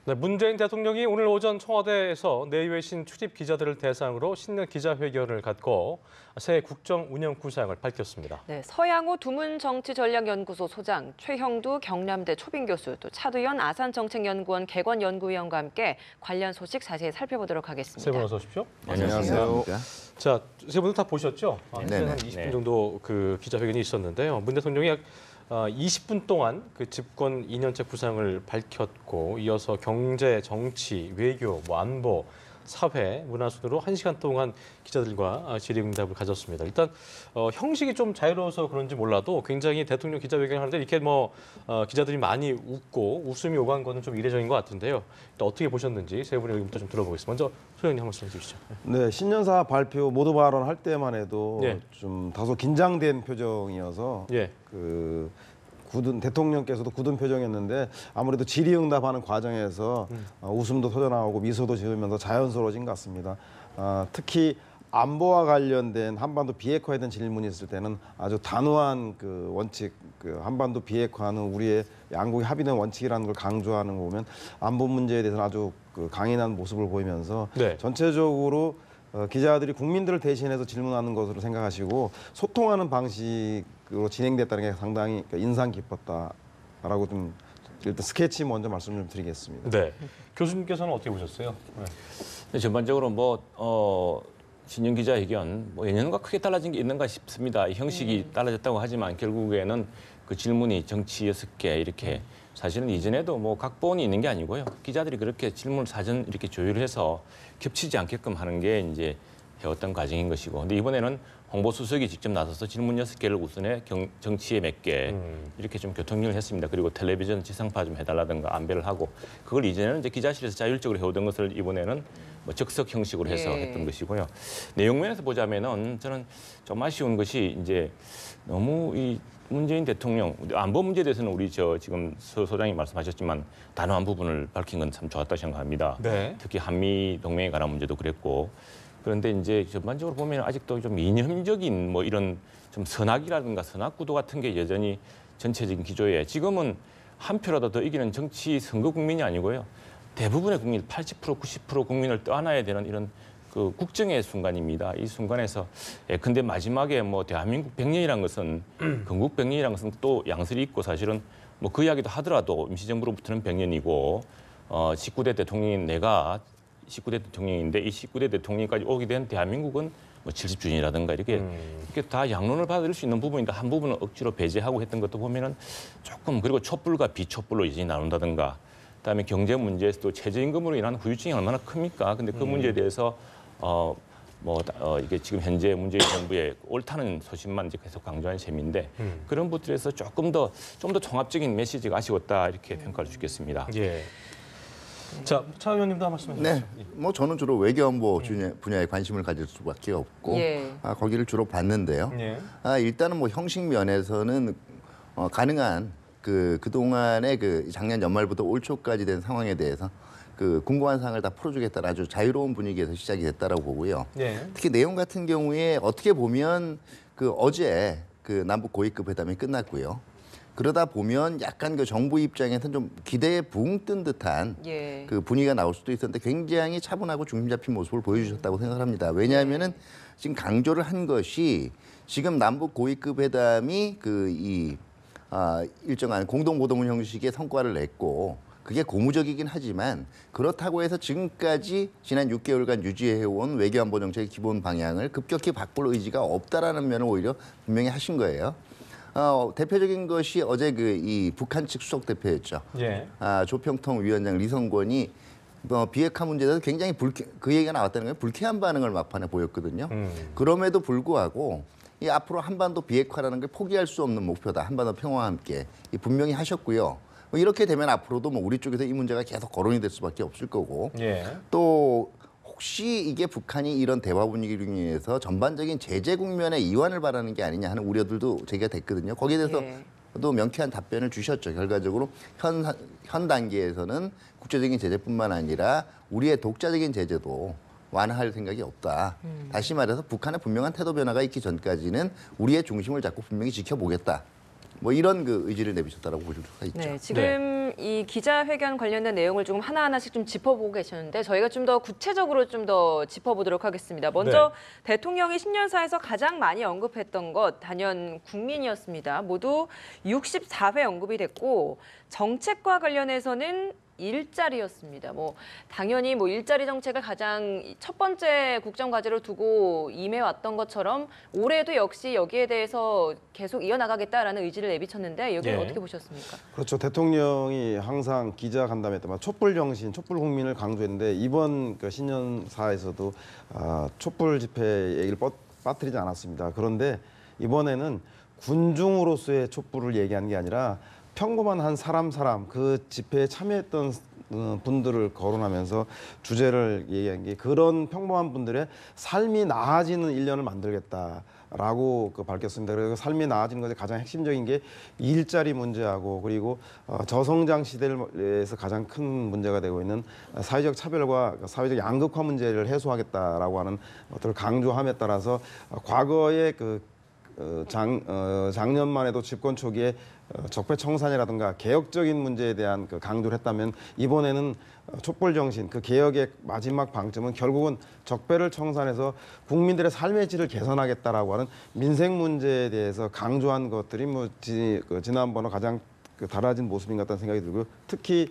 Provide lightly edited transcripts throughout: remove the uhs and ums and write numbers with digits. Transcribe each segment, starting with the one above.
네, 문재인 대통령이 오늘 오전 청와대에서 내외신 출입 기자들을 대상으로 신년 기자회견을 갖고 새 국정 운영 구상을 밝혔습니다. 네, 서양호 두문정치전략연구소 소장, 최형두 경남대 초빙 교수, 또 차두현 아산정책연구원 개건연구위원과 함께 관련 소식 자세히 살펴보도록 하겠습니다. 세 분 어서 오십시오. 안녕하세요. 자, 세 분 다 보셨죠? 네네. 한 20분 정도 그 기자회견이 있었는데요. 문 대통령이 약 20분 동안 그 집권 2년째 구상을 밝혔고 이어서 경제, 정치, 외교, 안보, 사회, 문화 순으로 1시간 동안 기자들과 질의응답을 가졌습니다. 일단 형식이 좀 자유로워서 그런지 몰라도 굉장히 대통령 기자회견을 하는데 이렇게 기자들이 많이 웃고 웃음이 오간 거는 좀 이례적인 것 같은데요. 일단 어떻게 보셨는지 세 분의 의견부터 좀 들어보겠습니다. 먼저 소장님 한 말씀 해주시죠. 네, 신년사 발표 모두 발언할 때만 해도 예. 좀 다소 긴장된 표정이어서 예. 대통령께서도 굳은 표정이었는데 아무래도 질의응답하는 과정에서 웃음도 터져나오고 미소도 지으면서 자연스러워진 것 같습니다. 특히 안보와 관련된 한반도 비핵화에 대한 질문이 있을 때는 아주 단호한 그 원칙, 그 한반도 비핵화는 우리의 양국의 합의된 원칙이라는 걸 강조하는 거 보면 안보 문제에 대해서는 아주 그 강인한 모습을 보이면서 네. 전체적으로 기자들이 국민들을 대신해서 질문하는 것으로 생각하시고 소통하는 방식으로 진행됐다는 게 상당히 인상 깊었다라고 좀 일단 스케치 먼저 말씀 좀 드리겠습니다. 네. 교수님께서는 어떻게 보셨어요? 네, 전반적으로 신년 기자회견 예년과 크게 달라진 게 있는가 싶습니다. 형식이 달라졌다고 하지만 결국에는 그 질문이 정치 6개 이렇게 사실은 이전에도 각본이 있는 게 아니고요. 기자들이 그렇게 질문을 사전 이렇게 조율해서 겹치지 않게끔 하는 게 이제 해왔던 과정인 것이고. 근데 이번에는 홍보수석이 직접 나서서 질문 6개를 우선에 정치에 몇 개 이렇게 좀 교통정리를 했습니다. 그리고 텔레비전 지상파 좀 해달라든가 안배를 하고 그걸 이전에는 이제 기자실에서 자율적으로 해오던 것을 이번에는 적석 형식으로 해서 했던 것이고요. 내용 면에서 보자면은 저는 좀 아쉬운 것이 이제 너무 이 문재인 대통령 안보 문제에 대해서는 우리 지금 서 소장이 말씀하셨지만 단호한 부분을 밝힌 건 참 좋았다고 생각합니다. 네. 특히 한미 동맹에 관한 문제도 그랬고 그런데 이제 전반적으로 보면 아직도 좀 이념적인 이런 좀 선악이라든가 선악 구도 같은 게 여전히 전체적인 기조에 지금은 한 표라도 더 이기는 정치 선거 국민이 아니고요. 대부분의 국민 80% 90% 국민을 떠안아야 되는 이런 그 국정의 순간입니다. 이 순간에서 근데 마지막에 대한민국 100년이라는 것은 건국 100년이라는 것은 또 양설이 있고 사실은 그 이야기도 하더라도 임시정부로부터는 100년이고 19대 대통령인 내가 19대 대통령인데 이 19대 대통령까지 오게 된 대한민국은 70주년이라든가 이렇게 다 양론을 받을 수 있는 부분인데 한 부분은 억지로 배제하고 했던 것도 보면은 조금 그리고 촛불과 비촛불로 이전이 나눈다든가 그다음에 경제 문제에서도 최저임금으로 인한 후유증이 얼마나 큽니까? 근데 그 문제에 대해서 이게 지금 현재 문재인 정부의 옳다는 소신만 이제 계속 강조한 셈인데 그런 부분에서 좀 더 종합적인 메시지가 아쉬웠다 이렇게 평가를 주겠습니다. 예. 자, 차 의원님도 한 말씀 해주시죠. 네, 저는 주로 외교안보 분야에 관심을 가질 수밖에 없고 거기를 주로 봤는데요. 예. 일단은 형식 면에서는 가능한 그동안의 작년 연말부터 올 초까지 된 상황에 대해서 궁금한 사항을 다 풀어주겠다는 아주 자유로운 분위기에서 시작이 됐다라고 보고요. 예. 특히 내용 같은 경우에 어떻게 보면 어제 남북 고위급 회담이 끝났고요. 그러다 보면 약간 정부 입장에서는 좀 기대에 붕 뜬 듯한 분위기가 나올 수도 있었는데 굉장히 차분하고 중심 잡힌 모습을 보여주셨다고 생각합니다. 왜냐하면은 지금 강조를 한 것이 지금 남북 고위급 회담이 일정한 공동보도문 형식의 성과를 냈고 그게 고무적이긴 하지만 그렇다고 해서 지금까지 지난 6개월간 유지해온 외교안보 정책의 기본 방향을 급격히 바꿀 의지가 없다라는 면을 오히려 분명히 하신 거예요. 대표적인 것이 어제 이 북한 측 수석 대표였죠. 예. 조평통 위원장 리성권이 비핵화 문제에 대해서 굉장히 그 얘기가 나왔다는 건 불쾌한 반응을 막판에 보였거든요. 그럼에도 불구하고 이 앞으로 한반도 비핵화라는 걸 포기할 수 없는 목표다. 한반도 평화와 함께 분명히 하셨고요. 이렇게 되면 앞으로도 우리 쪽에서 이 문제가 계속 거론이 될 수밖에 없을 거고 또 혹시 이게 북한이 이런 대화 분위기를 인해서 전반적인 제재 국면에 이완을 바라는 게 아니냐 하는 우려들도 제기가 됐거든요. 거기에 대해서 또 명쾌한 답변을 주셨죠. 결과적으로 현 단계에서는 국제적인 제재뿐만 아니라 우리의 독자적인 제재도 완화할 생각이 없다. 다시 말해서 북한의 분명한 태도 변화가 있기 전까지는 우리의 중심을 잡고 분명히 지켜보겠다. 이런 의지를 내비쳤다라고 볼 수가 있죠. 네, 지금 이 기자회견 관련된 내용을 조금 하나하나씩 좀 짚어보고 계셨는데 저희가 좀 더 구체적으로 좀 더 짚어보도록 하겠습니다. 먼저 대통령이 신년사에서 가장 많이 언급했던 것 단연 국민이었습니다. 모두 64회 언급이 됐고 정책과 관련해서는 일자리였습니다. 뭐 당연히 뭐 일자리 정책을 가장 첫 번째 국정 과제로 두고 임해왔던 것처럼 올해도 역시 여기에 대해서 계속 이어나가겠다라는 의지를 내비쳤는데 여기는 예. 어떻게 보셨습니까? 그렇죠. 대통령이 항상 기자 간담회 때마다 촛불 정신, 촛불 국민을 강조했는데 이번 그 신년사에서도 촛불 집회 얘기를 빠뜨리지 않았습니다. 그런데 이번에는 군중으로서의 촛불을 얘기한 게 아니라 평범한 한 사람 그 집회에 참여했던 분들을 거론하면서 주제를 얘기한 게 그런 평범한 분들의 삶이 나아지는 1년을 만들겠다라고 밝혔습니다. 그래서 삶이 나아지는 것에 가장 핵심적인 게 일자리 문제하고 그리고 저성장 시대에서 가장 큰 문제가 되고 있는 사회적 차별과 사회적 양극화 문제를 해소하겠다라고 하는 것들을 강조함에 따라서 과거에 작년만 해도 집권 초기에 적폐청산이라든가 개혁적인 문제에 대한 강조를 했다면 이번에는 촛불 정신, 그 개혁의 마지막 방점은 결국은 적폐를 청산해서 국민들의 삶의 질을 개선하겠다라고 하는 민생 문제에 대해서 강조한 것들이 지난번에 가장 달라진 모습인 것 같다는 생각이 들고요. 특히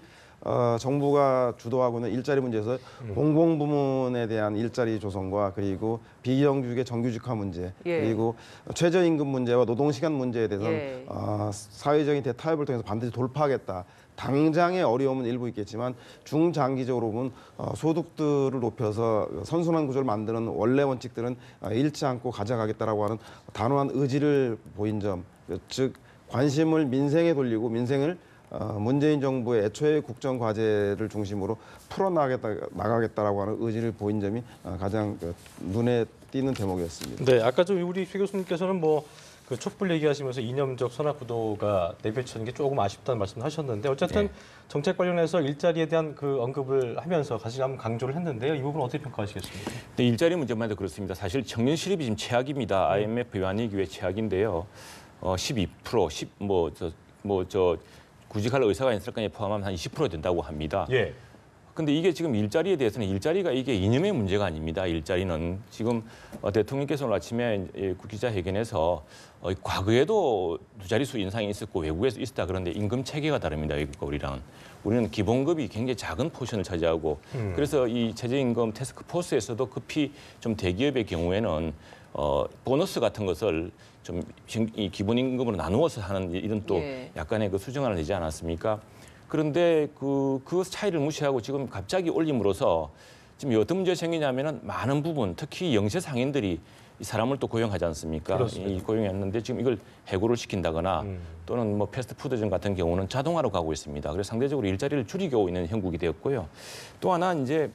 정부가 주도하고 있는 일자리 문제에서 공공부문에 대한 일자리 조성과 그리고 비정규직의 정규직화 문제 그리고 최저임금 문제와 노동시간 문제에 대해서는 사회적인 대타협을 통해서 반드시 돌파하겠다. 당장의 어려움은 일부 있겠지만 중장기적으로 보면 소득들을 높여서 선순환 구조를 만드는 원래 원칙들은 잃지 않고 가져가겠다라고 하는 단호한 의지를 보인 점, 즉 관심을 민생에 돌리고 민생을 문재인 정부의 애초의 국정 과제를 중심으로 풀어나가겠다라고 하는 의지를 보인 점이 가장 눈에 띄는 대목이었습니다. 네, 아까 좀 우리 최 교수님께서는 그 촛불 얘기하시면서 이념적 선악 구도가 내비치는 게 조금 아쉽다는 말씀을 하셨는데 어쨌든 정책 관련해서 일자리에 대한 그 언급을 하면서 가장 강조를 했는데요. 이 부분 어떻게 평가하시겠습니까? 네, 일자리 문제만 해도 그렇습니다. 사실 청년 실업이 지금 최악입니다. IMF 외환위기의 최악인데요. 12%, 구직할 의사가 있을 거에 포함하면 한 20% 된다고 합니다. 예. 근데 이게 지금 일자리에 대해서는 일자리가 이게 이념의 문제가 아닙니다. 일자리는 지금 대통령께서 오늘 아침에 기자회견에서 과거에도 두 자릿수 인상이 있었고 외국에서 있었다 그런데 임금 체계가 다릅니다. 외국과 우리랑. 우리는 기본급이 굉장히 작은 포션을 차지하고 그래서 이 최저임금 태스크포스에서도 급히 좀 대기업의 경우에는 보너스 같은 것을 좀 이 기본임금으로 나누어서 하는 이런 또 약간의 수정안을 내지 않았습니까? 그런데 그 차이를 무시하고 지금 갑자기 올림으로써 지금 어떤 문제가 생기냐면은 많은 부분 특히 영세 상인들이 이 사람을 또 고용하지 않습니까? 그렇습니다. 이 고용했는데 지금 이걸 해고를 시킨다거나 또는 패스트푸드점 같은 경우는 자동화로 가고 있습니다. 그래서 상대적으로 일자리를 줄이고 있는 형국이 되었고요. 또 하나 이제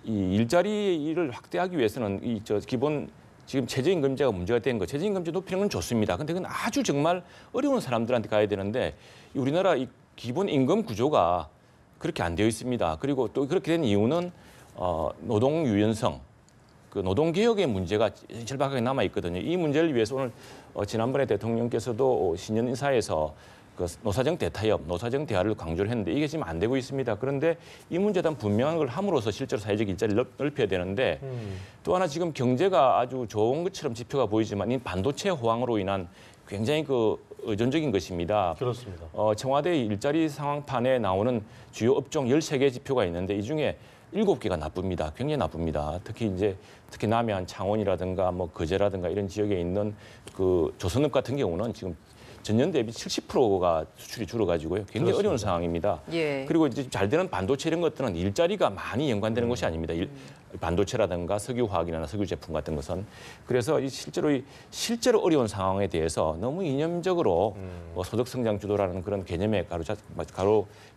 이 일자리를 확대하기 위해서는 기본 지금 최저임금제가 문제가 된 거, 최저임금제 높이는 건 좋습니다. 근데 그건 아주 정말 어려운 사람들한테 가야 되는데 우리나라 이 기본 임금 구조가 그렇게 안 되어 있습니다. 그리고 또 그렇게 된 이유는 노동 유연성, 노동 개혁의 문제가 절박하게 남아 있거든요. 이 문제를 위해서 오늘 지난번에 대통령께서도 신년 인사에서 노사정 대타협, 노사정 대화를 강조를 했는데 이게 지금 안 되고 있습니다. 그런데 이 문제에 대한 분명한 걸 함으로써 실제로 사회적 일자리를 넓혀야 되는데 또 하나 지금 경제가 아주 좋은 것처럼 지표가 보이지만 이 반도체 호황으로 인한 굉장히 의존적인 것입니다. 그렇습니다. 청와대 일자리 상황판에 나오는 주요 업종 13개 지표가 있는데 이 중에 7개가 나쁩니다. 굉장히 나쁩니다. 특히 남해안 창원이라든가 거제라든가 이런 지역에 있는 조선업 같은 경우는 지금 전년 대비 70%가 수출이 줄어가지고요. 굉장히 그렇습니다. 어려운 상황입니다. 그리고 이제 잘 되는 반도체 이런 것들은 일자리가 많이 연관되는 것이 아닙니다. 반도체라든가 석유화학이나 석유 제품 같은 것은. 그래서 실제로 어려운 상황에 대해서 너무 이념적으로 소득 성장 주도라는 그런 개념에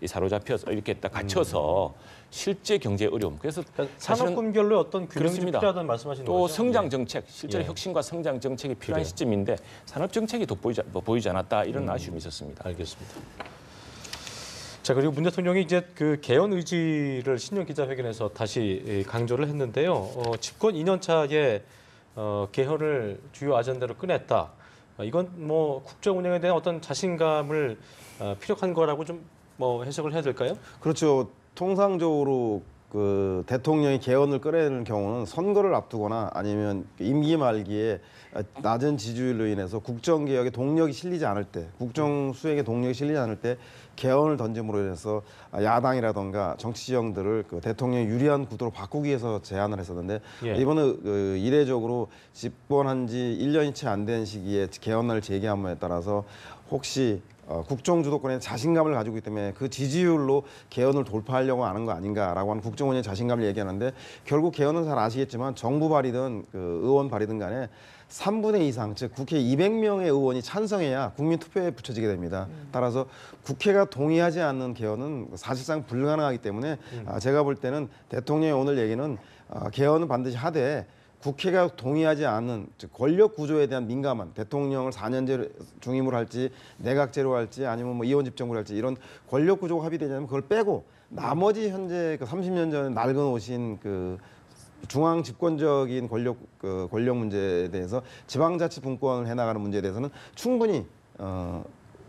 사로잡혀서 이렇게 딱 갇혀서 실제 경제 어려움. 그래서 산업군별로 어떤 균형이 그렇습니다. 필요하다는 말씀하시는 또 거죠? 성장 정책, 실제로 예. 혁신과 성장 정책이 필요한 그래요. 시점인데 산업 정책이 돋보이지 않았다 이런 아쉬움이 있었습니다. 알겠습니다. 자, 그리고 문 대통령이 이제 개헌 의지를 신년 기자회견에서 다시 강조를 했는데요. 집권 2년 차에 개헌을 주요 아젠다로 꺼냈다. 이건 국정 운영에 대한 어떤 자신감을 필요한 거라고 좀 뭐 해석을 해야 될까요? 그렇죠. 통상적으로 그 대통령이 개헌을 끌어내는 경우는 선거를 앞두거나 아니면 임기 말기에 낮은 지지율로 인해서 국정 개혁에 동력이 실리지 않을 때, 국정 수행에 동력이 실리지 않을 때 개헌을 던짐으로 인해서 야당이라던가 정치 지형들을 그 대통령이 유리한 구도로 바꾸기 위해서 제안을 했었는데 예. 이번에 이례적으로 집권한 지 1년이 채 안 된 시기에 개헌을 제기함에 따라서 혹시 국정 주도권에 자신감을 가지고 있기 때문에 그 지지율로 개헌을 돌파하려고 하는 거 아닌가라고 하는 국정원의 자신감을 얘기하는데 결국 개헌은 잘 아시겠지만 정부 발의든 그 의원 발의든 간에 3분의 2 이상, 즉 국회 200명의 의원이 찬성해야 국민 투표에 붙여지게 됩니다. 따라서 국회가 동의하지 않는 개헌은 사실상 불가능하기 때문에 제가 볼 때는 대통령의 오늘 얘기는 개헌은 반드시 하되 국회가 동의하지 않는 즉 권력 구조에 대한 민감한 대통령을 4년제 중임으로 할지 내각제로 할지 아니면 뭐 이원 집정부로 할지 이런 권력 구조가 합의되냐면 그걸 빼고 나머지 현재 그 30년 전에 낡은 오신 그 중앙 집권적인 권력 문제에 대해서 지방자치 분권을 해나가는 문제에 대해서는 충분히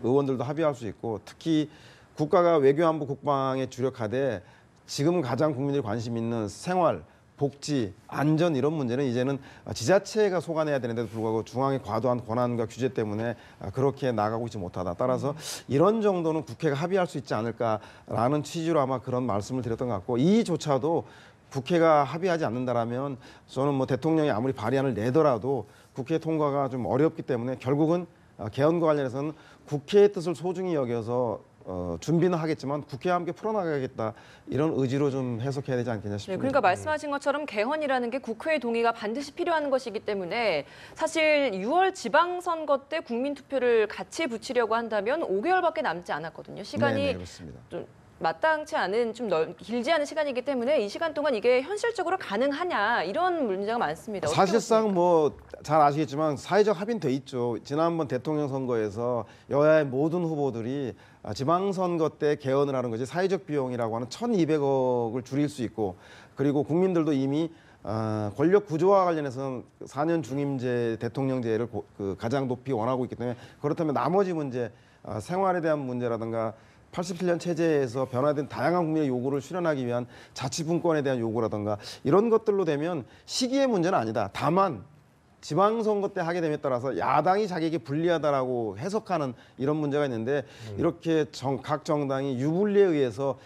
의원들도 합의할 수 있고 특히 국가가 외교안보 국방에 주력하되 지금 가장 국민들이 관심 있는 생활 복지, 안전 이런 문제는 이제는 지자체가 소관해야 되는데도 불구하고 중앙의 과도한 권한과 규제 때문에 그렇게 나가고 있지 못하다. 따라서 이런 정도는 국회가 합의할 수 있지 않을까라는 취지로 아마 그런 말씀을 드렸던 것 같고 이조차도 국회가 합의하지 않는다라면 저는 뭐 대통령이 아무리 발의안을 내더라도 국회 통과가 좀 어렵기 때문에 결국은 개헌과 관련해서는 국회의 뜻을 소중히 여겨서 준비는 하겠지만 국회와 함께 풀어나가겠다 이런 의지로 좀 해석해야 되지 않겠냐 싶습니다. 네, 그러니까 말씀하신 것처럼 개헌이라는 게 국회의 동의가 반드시 필요한 것이기 때문에 사실 6월 지방선거 때 국민투표를 같이 붙이려고 한다면 5개월밖에 남지 않았거든요. 시간이 네, 그렇습니다. 좀 마땅치 않은 좀 길지 않은 시간이기 때문에 이 시간 동안 이게 현실적으로 가능하냐 이런 문제가 많습니다. 사실상 뭐 잘 아시겠지만 사회적 합의는 돼 있죠. 지난번 대통령 선거에서 여야의 모든 후보들이 지방선거 때 개헌을 하는 것이 사회적 비용이라고 하는 1,200억을 줄일 수 있고 그리고 국민들도 이미 권력 구조와 관련해서는 4년 중임제 대통령제를 가장 높이 원하고 있기 때문에 그렇다면 나머지 문제 생활에 대한 문제라든가 87년 체제에서 변화된 다양한 국민의 요구를 수련하기 위한 자치분권에 대한 요구라든가 이런 것들로 되면 시기의 문제는 아니다. 다만 지방선거 때 하게 됨에 따라서 야당이 자기에게 불리하다라고 해석하는 이런 문제가 있는데 이렇게 각 정당이 유불리에 의해서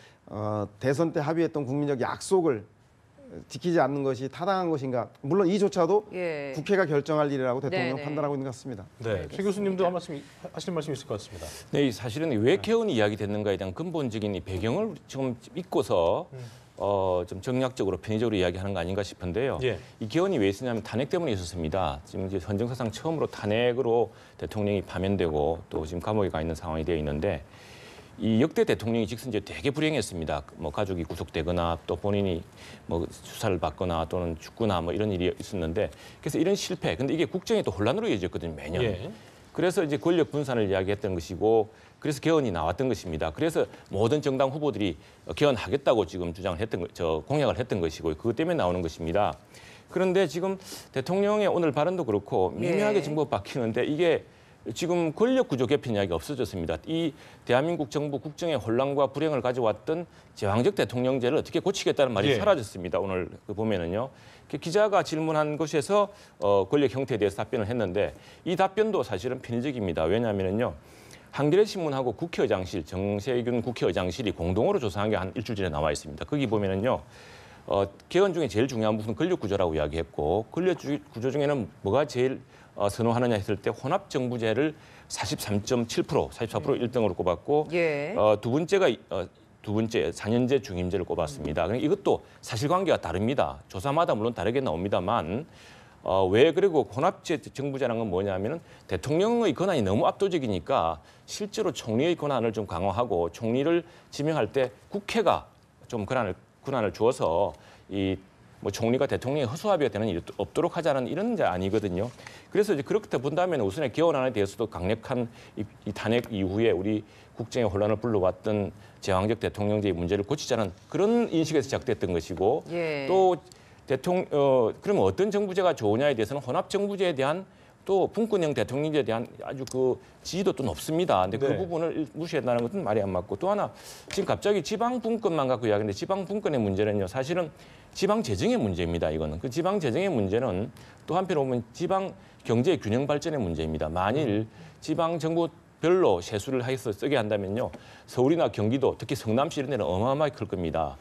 대선 때 합의했던 국민적 약속을 지키지 않는 것이 타당한 것인가? 물론 이조차도 예. 국회가 결정할 일이라고 대통령 네네. 판단하고 있는 것 같습니다. 네, 최 교수님도 하실 말씀 있을 것 같습니다. 네, 사실은 왜 개헌이 이야기됐는가에 대한 근본적인 이 배경을 지금 잊고서 좀 정략적으로 편의적으로 이야기하는 거 아닌가 싶은데요. 예. 이 개헌이 왜 있었냐면 탄핵 때문에 있었습니다. 지금 이제 헌정사상 처음으로 탄핵으로 대통령이 파면되고 또 지금 감옥에 가 있는 상황이 되어 있는데 이 역대 대통령이 직선제 되게 불행했습니다. 뭐 가족이 구속되거나 또 본인이 뭐 수사를 받거나 또는 죽거나 뭐 이런 일이 있었는데 그래서 이런 실패. 근데 이게 국정이 또 혼란으로 이어졌거든요, 매년. 예. 그래서 이제 권력 분산을 이야기했던 것이고 그래서 개헌이 나왔던 것입니다. 그래서 모든 정당 후보들이 개헌하겠다고 지금 주장을 공약을 했던 것이고 그것 때문에 나오는 것입니다. 그런데 지금 대통령의 오늘 발언도 그렇고 미묘하게 예. 정부가 바뀌는데 이게 지금 권력 구조 개편 이야기가 없어졌습니다. 이 대한민국 정부 국정의 혼란과 불행을 가져왔던 제왕적 대통령제를 어떻게 고치겠다는 말이 예. 사라졌습니다. 오늘 보면은요. 기자가 질문한 것에서 권력 형태에 대해서 답변을 했는데 이 답변도 사실은 편의적입니다. 왜냐하면요. 한겨레 신문하고 국회의장실, 정세균 국회의장실이 공동으로 조사한 게 한 일주일 전에 나와 있습니다. 거기 보면은요. 개헌 중에 제일 중요한 부분은 권력 구조라고 이야기했고 권력 구조 중에는 뭐가 제일 선호하느냐 했을 때 혼합정부제를 43.7%, 44% 1등으로 꼽았고 예. 두 번째 4년제 중임제를 꼽았습니다. 그러니까 이것도 사실관계가 다릅니다. 조사마다 물론 다르게 나옵니다만 왜 그리고 혼합정부제라는 건 뭐냐면은 대통령의 권한이 너무 압도적이니까 실제로 총리의 권한을 좀 강화하고 총리를 지명할 때 국회가 좀 권한을 주어서 뭐 총리가 대통령의 허수아비가 되는 일이 없도록 하자는 이런 게 아니거든요. 그래서 이제 그렇게 본다면 우선의 개헌안에 대해서도 강력한 이 탄핵 이후에 우리 국정의 혼란을 불러왔던 제왕적 대통령제의 문제를 고치자는 그런 인식에서 시작됐던 것이고 예. 또 그러면 어떤 정부제가 좋으냐에 대해서는 혼합정부제에 대한 또 분권형 대통령제에 대한 아주 그 지지도 또 높습니다. 근데 네. 그 부분을 무시한다는 것은 말이 안 맞고 또 하나 지금 갑자기 지방 분권만 갖고 이야기하는데 지방 분권의 문제는요. 사실은 지방 재정의 문제입니다. 이거는 그 지방 재정의 문제는 또 한편 보면 지방 경제 균형 발전의 문제입니다. 만일 지방 정부별로 세수를 해서 쓰게 한다면요. 서울이나 경기도 특히 성남시 이런 데는 어마어마하게 클 겁니다.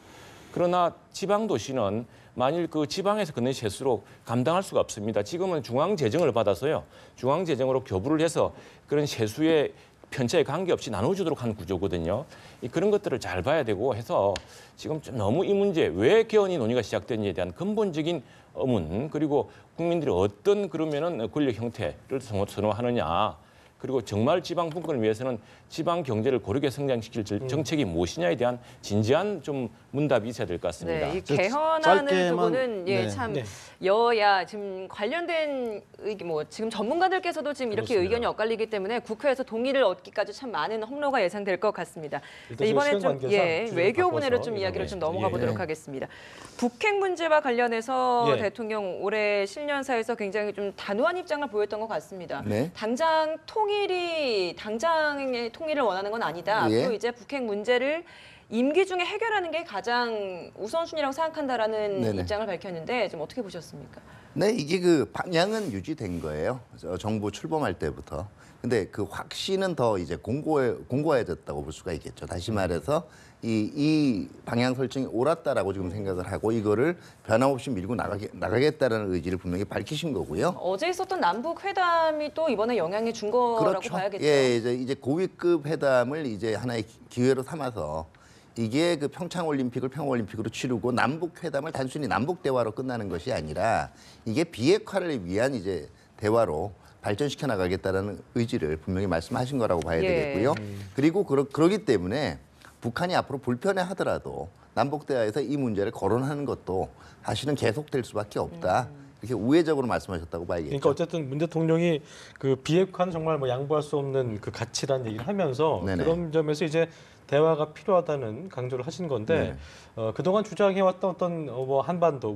그러나 지방 도시는 만일 그 지방에서 걷는 세수로 감당할 수가 없습니다. 지금은 중앙 재정을 받아서요. 중앙 재정으로 교부를 해서 그런 세수의 편차에 관계없이 나눠주도록 하는 구조거든요. 그런 것들을 잘 봐야 되고 해서 지금 좀 너무 이 문제 왜 개헌이 논의가 시작됐는지에 대한 근본적인 의문 그리고 국민들이 어떤 그러면은 권력 형태를 선호하느냐. 그리고 정말 지방 분권을 위해서는 지방 경제를 고르게 성장시킬 정책이 무엇이냐에 대한 진지한 좀 문답이 있어야 될 것 같습니다. 네, 이 개헌안을 짧게만- 두고는 예, 네. 참 네. 여야 지금 관련된 지금 전문가들께서도 지금 이렇게 그렇습니다. 의견이 엇갈리기 때문에 국회에서 동의를 얻기까지 참 많은 홈로가 예상될 것 같습니다. 일단 이번에 시간 좀 관계상 예, 주제를 외교 바꿔서 분야로 좀 이번에 이야기를 좀 넘어가 예. 보도록 하겠습니다. 북핵 문제와 관련해서 예. 대통령 올해 신년사에서 굉장히 좀 단호한 입장을 보였던 것 같습니다. 네. 당장의 통일을 원하는 건 아니다. 예. 또 이제 북핵 문제를 임기 중에 해결하는 게 가장 우선순위라고 생각한다라는 네네. 입장을 밝혔는데 좀 어떻게 보셨습니까? 네, 이게 그 방향은 유지된 거예요. 정부 출범할 때부터. 근데 그 확신은 더 이제 공고해졌다고 볼 수가 있겠죠. 다시 말해서 이 방향 설정이 옳았다라고 지금 생각을 하고 이거를 변함없이 밀고 나가겠다라는 의지를 분명히 밝히신 거고요. 어제 있었던 남북 회담이 또 이번에 영향을 준 거라고 봐야겠죠. 예, 이제 고위급 회담을 이제 하나의 기회로 삼아서 이게 그 평창 올림픽을 평화 올림픽으로 치르고 남북 회담을 단순히 남북 대화로 끝나는 것이 아니라 이게 비핵화를 위한 이제 대화로 발전시켜 나가겠다라는 의지를 분명히 말씀하신 거라고 봐야 예. 되겠고요. 그리고 그러기 때문에 북한이 앞으로 불편해하더라도 남북 대화에서 이 문제를 거론하는 것도 사실은 계속될 수밖에 없다. 이렇게 우회적으로 말씀하셨다고 봐야겠죠. 그러니까 어쨌든 문 대통령이 그 비핵화는 정말 뭐 양보할 수 없는 그 가치라는 얘기를 하면서 네네. 그런 점에서 이제 대화가 필요하다는 강조를 하신 건데 그동안 주장해왔던 어떤 뭐 한반도의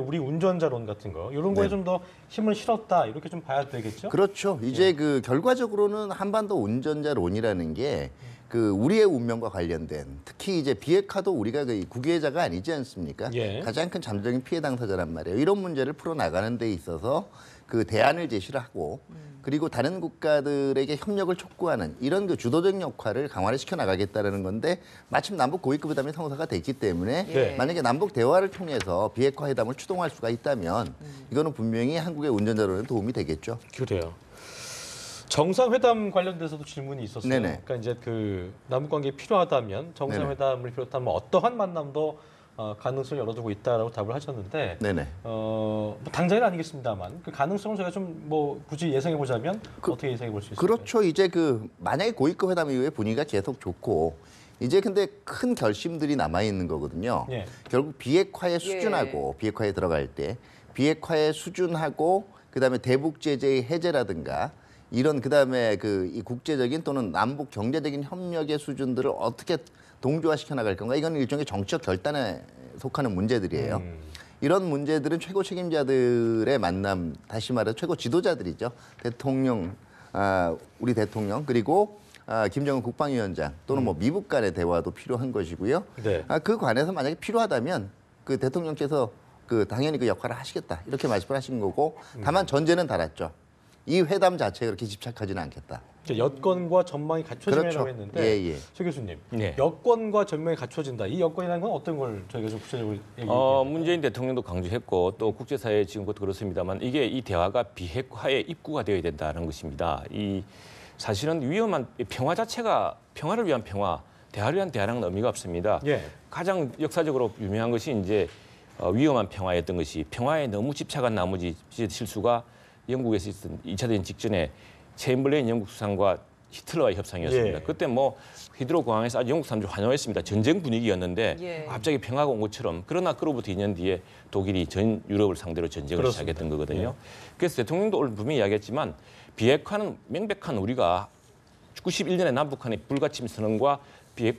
우리 운전자론 같은 거 이런 거에 네. 좀 더 힘을 실었다 이렇게 좀 봐야 되겠죠? 그렇죠. 이제 그 결과적으로는 한반도 운전자론이라는 게 그 우리의 운명과 관련된 특히 이제 비핵화도 우리가 그 국외자가 아니지 않습니까? 예. 가장 큰 잠재적인 피해 당사자란 말이에요. 이런 문제를 풀어 나가는 데 있어서 그 대안을 제시를 하고 그리고 다른 국가들에게 협력을 촉구하는 이런 그 주도적 역할을 강화를 시켜 나가겠다는 건데 마침 남북 고위급 회담이 성사가 됐기 때문에 네. 만약에 남북 대화를 통해서 비핵화 회담을 추동할 수가 있다면 이거는 분명히 한국의 운전자론에 도움이 되겠죠. 그래요. 정상회담 관련돼서도 질문이 있었어요. 네네. 그러니까 이제 그 남북 관계에 필요하다면 정상회담을 비롯한 뭐 어떠한 만남도 가능성을 열어두고 있다라고 답을 하셨는데 네네. 뭐 당장은 아니겠습니다만 그 가능성을 저희가 좀 뭐 굳이 예상해 보자면 어떻게 예상해 볼 수 있을까요? 그렇죠. 이제 그 만약에 고위급 회담 이후에 분위기가 계속 좋고 이제 근데 큰 결심들이 남아 있는 거거든요. 예. 결국 비핵화의 수준하고 비핵화에 들어갈 때 비핵화의 수준하고 그다음에 대북 제재의 해제라든가 이런 그다음에 그 이 국제적인 또는 남북 경제적인 협력의 수준들을 어떻게 동조화시켜 나갈 건가 이건 일종의 정치적 결단에 속하는 문제들이에요. 이런 문제들은 최고 책임자들의 만남, 다시 말해서 최고 지도자들이죠. 대통령, 우리 대통령 그리고 김정은 국방위원장 또는 뭐 미국 간의 대화도 필요한 것이고요. 네. 그 관해서 만약에 필요하다면 그 대통령께서 그 당연히 그 역할을 하시겠다 이렇게 말씀을 하신 거고 다만 전제는 달았죠. 이 회담 자체에 그렇게 집착하지는 않겠다. 여건과 전망이 갖춰지라고 그렇죠. 했는데 예, 예. 최 교수님, 네. 여건과 전망이 갖춰진다. 이 여건이라는 건 어떤 걸 저희가 좀 구체적으로 얘기해요? 문재인 대통령도 강조했고 또 국제사회 지금 것도 그렇습니다만 이게 이 대화가 비핵화의 입구가 되어야 된다는 것입니다. 이 사실은 위험한 평화 자체가 평화를 위한 평화, 대화를 위한 대화랑은 의미가 없습니다. 예. 가장 역사적으로 유명한 것이 이제 위험한 평화였던 것이 평화에 너무 집착한 나머지 실수가 영국에서 있었던 2차 대전 직전에 체인블레인 영국 수상과 히틀러와의 협상이었습니다. 예. 그때 뭐 히드로 공항에서 아주 영국 사람들이 환호했습니다. 전쟁 분위기였는데 예. 갑자기 평화가 온 것처럼 그러나 그로부터 2년 뒤에 독일이 전 유럽을 상대로 전쟁을 그렇습니다. 시작했던 거거든요. 그래서 대통령도 오늘 분명히 이야기했지만 비핵화는 명백한 우리가 91년에 남북한의 불가침 선언과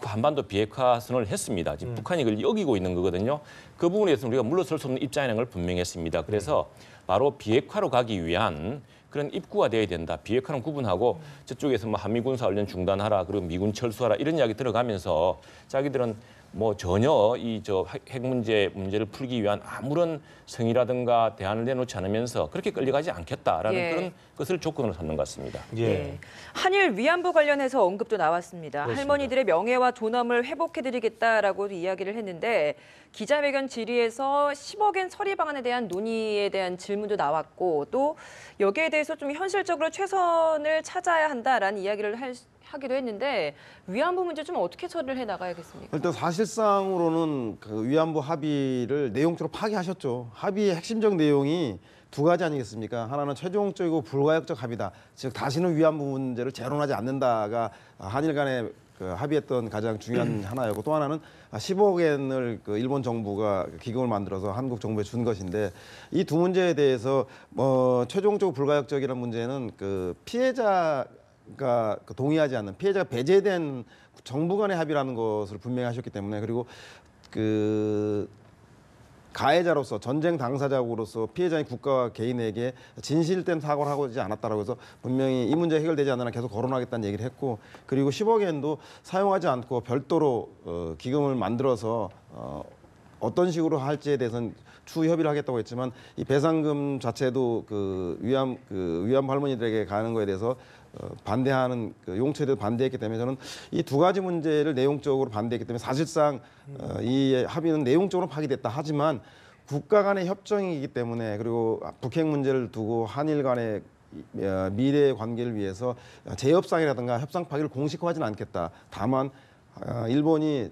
한반도 비핵화 선언을 했습니다. 지금 북한이 그걸 여기고 있는 거거든요. 그 부분에 대해서 우리가 물러설 수 없는 입장이라는 걸 분명히 했습니다. 그래서 바로 비핵화로 가기 위한 그런 입구가 돼야 된다. 비핵화는 구분하고 저쪽에서 뭐 한미 군사 훈련 중단하라, 그리고 미군 철수하라 이런 이야기 들어가면서 자기들은 뭐 전혀 이 핵 문제를 풀기 위한 아무런 성의라든가 대안을 내놓지 않으면서 그렇게 끌려가지 않겠다라는 예. 그런 것을 조건으로 삼는 것 같습니다. 예. 네. 한일 위안부 관련해서 언급도 나왔습니다. 그렇습니다. 할머니들의 명예와 존엄을 회복해드리겠다라고 이야기를 했는데 기자회견 질의에서 10억엔 처리 방안에 대한 논의에 대한 질문도 나왔고 또 여기에 대해서 좀 현실적으로 최선을 찾아야 한다라는 이야기를 하기도 했는데 위안부 문제 좀 어떻게 처리를 해 나가야겠습니까? 일단 사실상으로는 그 위안부 합의를 내용적으로 파기하셨죠. 합의의 핵심적 내용이 두 가지 아니겠습니까? 하나는 최종적이고 불가역적 합의다. 즉 다시는 위안부 문제를 재론하지 않는다가 한일 간에 그 합의했던 가장 중요한 하나였고 또 하나는 10억엔을 그 일본 정부가 기금을 만들어서 한국 정부에 준 것인데 이 두 문제에 대해서 최종적으로 불가역적이라는 문제는 그 피해자가 동의하지 않는 피해자가 배제된 정부 간의 합의라는 것을 분명히 하셨기 때문에 그리고 그 가해자로서 전쟁 당사자로서 피해자인 국가와 개인에게 진실된 사과를 하지 않았다라고 해서 분명히 이 문제 해결되지 않는 한 계속 거론하겠다는 얘기를 했고 그리고 10억엔도 사용하지 않고 별도로 기금을 만들어서 어떤 식으로 할지에 대해서는 추후 협의를 하겠다고 했지만 이 배상금 자체도 그 위안부 할머니들에게 가는 거에 대해서 반대하는 그 용처에 대해서 반대했기 때문에 저는 이 두 가지 문제를 내용적으로 반대했기 때문에 사실상 이 합의는 내용적으로 파기됐다 하지만 국가 간의 협정이기 때문에 그리고 북핵 문제를 두고 한일 간의 미래 관계를 위해서 재협상이라든가 협상 파기를 공식화하지는 않겠다. 다만 일본이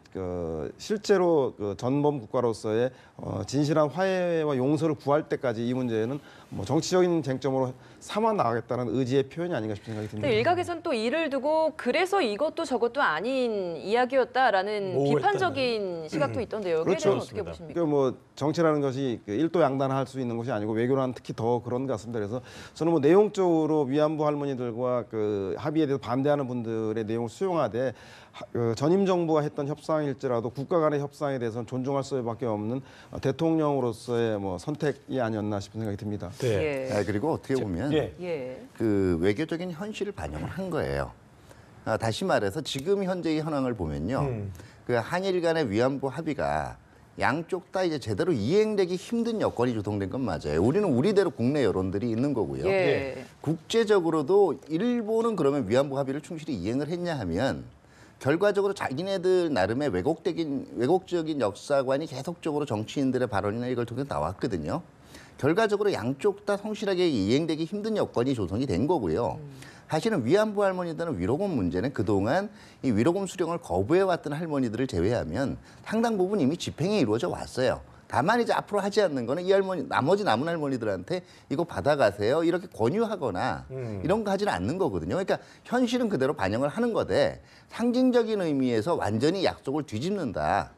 실제로 전범 국가로서의 진실한 화해와 용서를 구할 때까지 이 문제는 뭐 정치적인 쟁점으로 삼아 나가겠다는 의지의 표현이 아닌가 싶은 생각이 듭니다. 근데 일각에선 또 이를 두고 그래서 이것도 저것도 아닌 이야기였다라는 모호했다는. 비판적인 시각도 있던데요. 여기에 그렇죠. 대해서는 어떻게 보십니까? 그러니까 뭐 정치라는 것이 일도양단할 수 있는 것이 아니고 외교란 특히 더 그런 것 같습니다. 그래서 저는 뭐 내용적으로 위안부 할머니들과 그 합의에 대해서 반대하는 분들의 내용을 수용하되 전임 정부가 했던 협상일지라도 국가 간의 협상에 대해서는 존중할 수밖에 없는 대통령으로서의 뭐 선택이 아니었나 싶은 생각이 듭니다. 네. 예. 그리고 어떻게 보면 예. 예. 그 외교적인 현실을 반영을 한 거예요. 다시 말해서 지금 현재의 현황을 보면요, 그 한일 간의 위안부 합의가 양쪽 다 이제 제대로 이행되기 힘든 여건이 조성된 건 맞아요. 우리는 우리대로 국내 여론들이 있는 거고요. 예. 국제적으로도 일본은 그러면 위안부 합의를 충실히 이행을 했냐 하면 결과적으로 자기네들 나름의 왜곡적인 역사관이 계속적으로 정치인들의 발언이나 이걸 통해 나왔거든요. 결과적으로 양쪽 다 성실하게 이행되기 힘든 여건이 조성이 된 거고요. 사실은 위안부 할머니들은 위로금 문제는 그동안 이 위로금 수령을 거부해왔던 할머니들을 제외하면 상당 부분 이미 집행이 이루어져 왔어요. 다만 이제 앞으로 하지 않는 거는 이 할머니, 나머지 남은 할머니들한테 이거 받아가세요. 이렇게 권유하거나 이런 거 하지는 않는 거거든요. 그러니까 현실은 그대로 반영을 하는 거되 상징적인 의미에서 완전히 약속을 뒤집는다.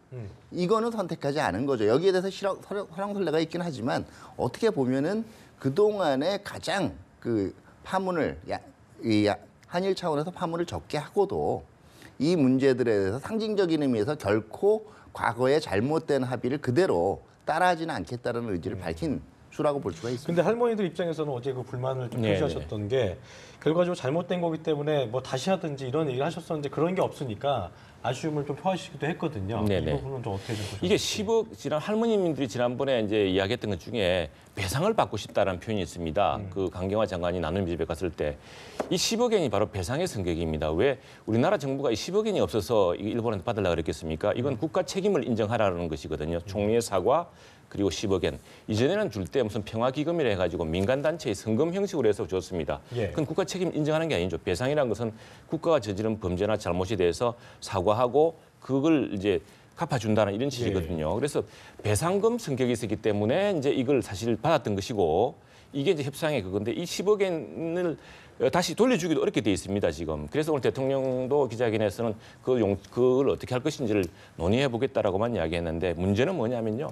이거는 선택하지 않은 거죠. 여기에 대해서 설왕설래가 있긴 하지만 어떻게 보면은 그동안에 가장 그 파문을 한일 차원에서 파문을 적게 하고도 이 문제들에 대해서 상징적인 의미에서 결코 과거의 잘못된 합의를 그대로 따라하지는 않겠다는 의지를 밝힌 수라고 볼 수가 있습니다. 근데 할머니들 입장에서는 어제 그 불만을 좀 표시하셨던 게 결과적으로 잘못된 거기 때문에 뭐 다시 하든지 이런 얘기를 하셨었는데 그런 게 없으니까 아쉬움을 좀 표하시기도 했거든요. 네네. 이 부분은 좀 어떻게 좀 보셨어요? 이게 10억 지난 할머님들이 지난번에 이제 이야기했던 것 중에 배상을 받고 싶다라는 표현이 있습니다. 그 강경화 장관이 나눔 집에 갔을 때 이 10억엔이 바로 배상의 성격입니다. 왜 우리나라 정부가 이 10억엔이 없어서 일본한테 받으려고 그랬겠습니까? 이건 국가 책임을 인정하라는 것이거든요. 총리의 사과 그리고 10억엔. 이전에는 줄 때 무슨 평화기금이라 해가지고 민간단체의 성금 형식으로 해서 줬습니다. 예. 그건 국가 책임 인정하는 게 아니죠. 배상이라는 것은 국가가 저지른 범죄나 잘못에 대해서 사과하고 그걸 이제 갚아준다는 이런 취지거든요. 그래서 배상금 성격이 있었기 때문에 이제 이걸 사실 받았던 것이고 이게 이제 협상의 그건데 이 10억엔을 다시 돌려주기도 어렵게 돼 있습니다, 지금. 그래서 오늘 대통령도 기자회견에서는 그걸 어떻게 할 것인지를 논의해 보겠다라고만 이야기했는데 문제는 뭐냐면요.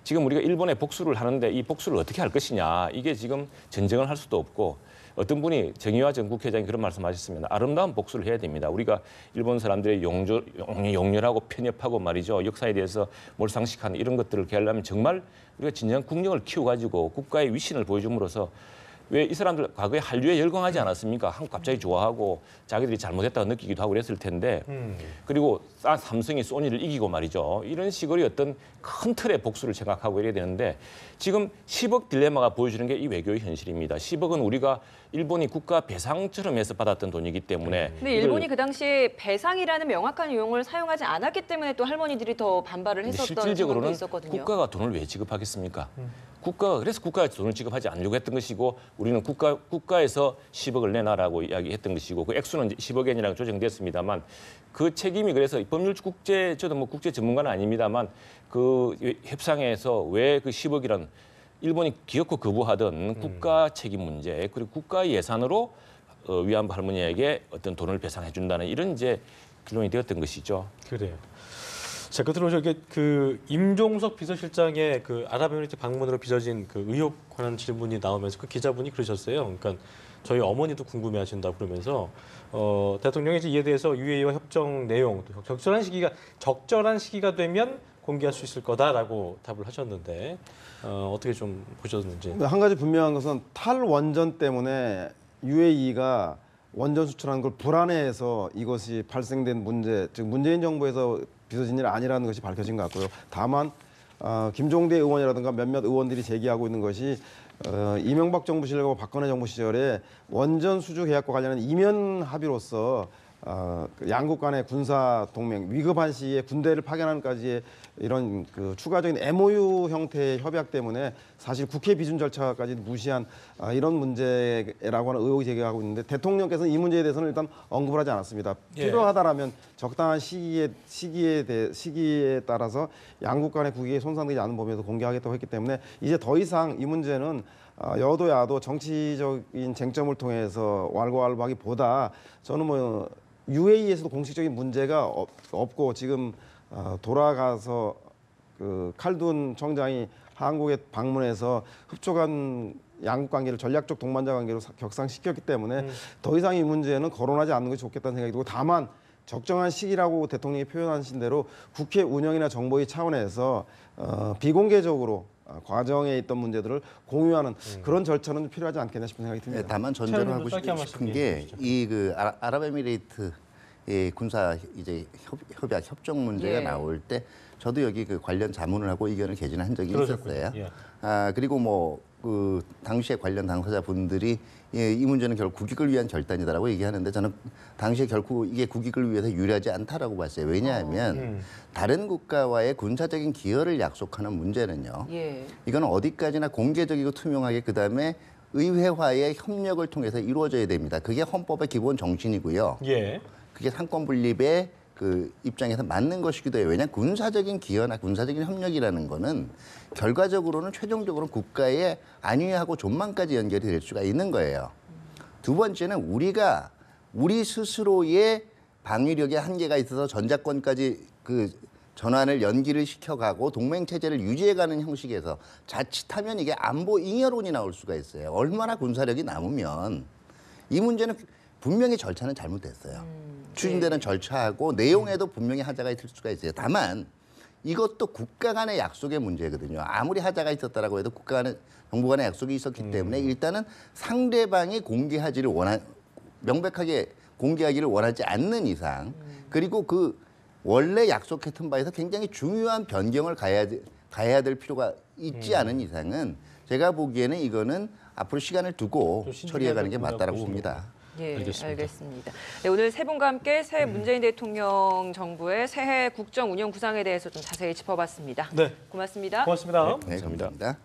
지금 우리가 일본에 복수를 하는데 이 복수를 어떻게 할 것이냐. 이게 지금 전쟁을 할 수도 없고 어떤 분이 정의화 전 국회의장이 그런 말씀하셨습니다. 아름다운 복수를 해야 됩니다. 우리가 일본 사람들의 용렬하고 편협하고 말이죠. 역사에 대해서 몰상식하는 이런 것들을 하려면 정말 우리가 진정한 국력을 키워가지고 국가의 위신을 보여줌으로써 왜 이 사람들 과거에 한류에 열광하지 않았습니까? 한국 갑자기 좋아하고 자기들이 잘못했다고 느끼기도 하고 그랬을 텐데 그리고 삼성이 소니를 이기고 말이죠. 이런 식으로 어떤 큰 틀의 복수를 생각하고 이래야 되는데 지금 10억 딜레마가 보여주는 게 이 외교의 현실입니다. 10억은 우리가 일본이 국가 배상처럼 해서 받았던 돈이기 때문에 근데 일본이 그 당시에 배상이라는 명확한 용어를 사용하지 않았기 때문에 또 할머니들이 더 반발을 했었던 상황도 실질적으로는 있었거든요. 국가가 돈을 왜 지급하겠습니까? 그래서 국가가 돈을 지급하지 않으려고 했던 것이고 우리는 국가에서 10억을 내놔라고 이야기했던 것이고 그 액수는 10억 엔이라고 조정됐습니다만 그 책임이 그래서 법률 국제 저도 뭐 국제 전문가는 아닙니다만 그 협상에서 왜 그 10억이란 일본이 기어코 거부하던 국가 책임 문제 그리고 국가 예산으로 위안부 할머니에게 어떤 돈을 배상해 준다는 이런 이제 결론이 되었던 것이죠. 그래요. 자, 끝으로 저기 그 임종석 비서실장의 그 아랍에미리트 방문으로 빚어진 그 의혹 관한 질문이 나오면서 그 기자분이 그러셨어요. 그러니까 저희 어머니도 궁금해하신다 그러면서 대통령이 이제 이에 대해서 UAE와 협정 내용 또 적절한 시기가 되면 공개할 수 있을 거다라고 답을 하셨는데 어떻게 좀 보셨는지. 한 가지 분명한 것은 탈원전 때문에 UAE가 원전 수출하는 걸 불안해해서 이것이 발생된 문제, 즉 문재인 정부에서 빚어진 일 아니라는 것이 밝혀진 것 같고요. 다만 김종대 의원이라든가 몇몇 의원들이 제기하고 있는 것이 이명박 정부 시절과 박근혜 정부 시절에 원전 수주 계약과 관련한 이면 합의로서 그 양국 간의 군사 동맹 위급한 시기에 군대를 파견하는까지의 이런 그 추가적인 MOU 형태의 협약 때문에 사실 국회 비준 절차까지 무시한 이런 문제라고 하는 의혹이 제기하고 있는데 대통령께서는 이 문제에 대해서는 일단 언급을 하지 않았습니다. 예. 필요하다라면 적당한 시기에 따라서 양국 간의 국익이 손상되지 않은 범위에서 공개하겠다고 했기 때문에 이제 더 이상 이 문제는 여도 야도 정치적인 쟁점을 통해서 왈가왈부하기보다 저는 뭐 UAE에서도 공식적인 문제가 없고 지금 돌아가서 그 칼둔 청장이 한국에 방문해서 흡족한 양국 관계를 전략적 동반자 관계로 격상시켰기 때문에 더 이상 이 문제는 거론하지 않는 것이 좋겠다는 생각이 들고 다만 적정한 시기라고 대통령이 표현하신 대로 국회 운영이나 정보의 차원에서 비공개적으로 과정에 있던 문제들을 공유하는 그런 절차는 필요하지 않겠냐 싶은 생각이 듭니다. 네, 다만 전제로 하고 싶은 게 이 그 아랍에미레이트의 군사 이제 협약 협정 문제가 예. 나올 때 저도 여기 그 관련 자문을 하고 의견을 개진한 적이 그러셨군요. 있었어요. 예. 그리고 뭐 그 당시에 관련 당사자분들이 이 문제는 결국 국익을 위한 결단이다라고 얘기하는데 저는 당시에 결코 이게 국익을 위해서 유리하지 않다라고 봤어요. 왜냐하면 다른 국가와의 군사적인 기여를 약속하는 문제는요. 예. 이거는 어디까지나 공개적이고 투명하게 그다음에 의회와의 협력을 통해서 이루어져야 됩니다. 그게 헌법의 기본 정신이고요. 예. 그게 상권 분립의 그 입장에서 맞는 것이기도 해요. 왜냐하면 군사적인 기여나 군사적인 협력이라는 거는 결과적으로는 최종적으로 국가의 안위하고 존망까지 연결이 될 수가 있는 거예요. 두 번째는 우리가 우리 스스로의 방위력의 한계가 있어서 전작권까지 그 전환을 연기를 시켜가고 동맹 체제를 유지해가는 형식에서 자칫하면 이게 안보 잉여론이 나올 수가 있어요. 얼마나 군사력이 남으면 이 문제는 분명히 절차는 잘못됐어요. 추진되는 절차하고 내용에도 분명히 하자가 있을 수가 있어요. 다만 이것도 국가 간의 약속의 문제거든요. 아무리 하자가 있었다라고 해도 국가 간의 정부 간의 약속이 있었기 때문에 일단은 상대방이 명백하게 공개하기를 원하지 않는 이상 그리고 그 원래 약속했던 바에서 굉장히 중요한 변경을 가야 될 필요가 있지 않은 이상은 제가 보기에는 이거는 앞으로 시간을 두고 처리해가는 게 맞다라고 봅니다. 예, 알겠습니다. 알겠습니다. 네, 오늘 세 분과 함께 새 문재인 대통령 정부의 새해 국정 운영 구상에 대해서 좀 자세히 짚어봤습니다. 네. 고맙습니다. 고맙습니다. 네, 감사합니다.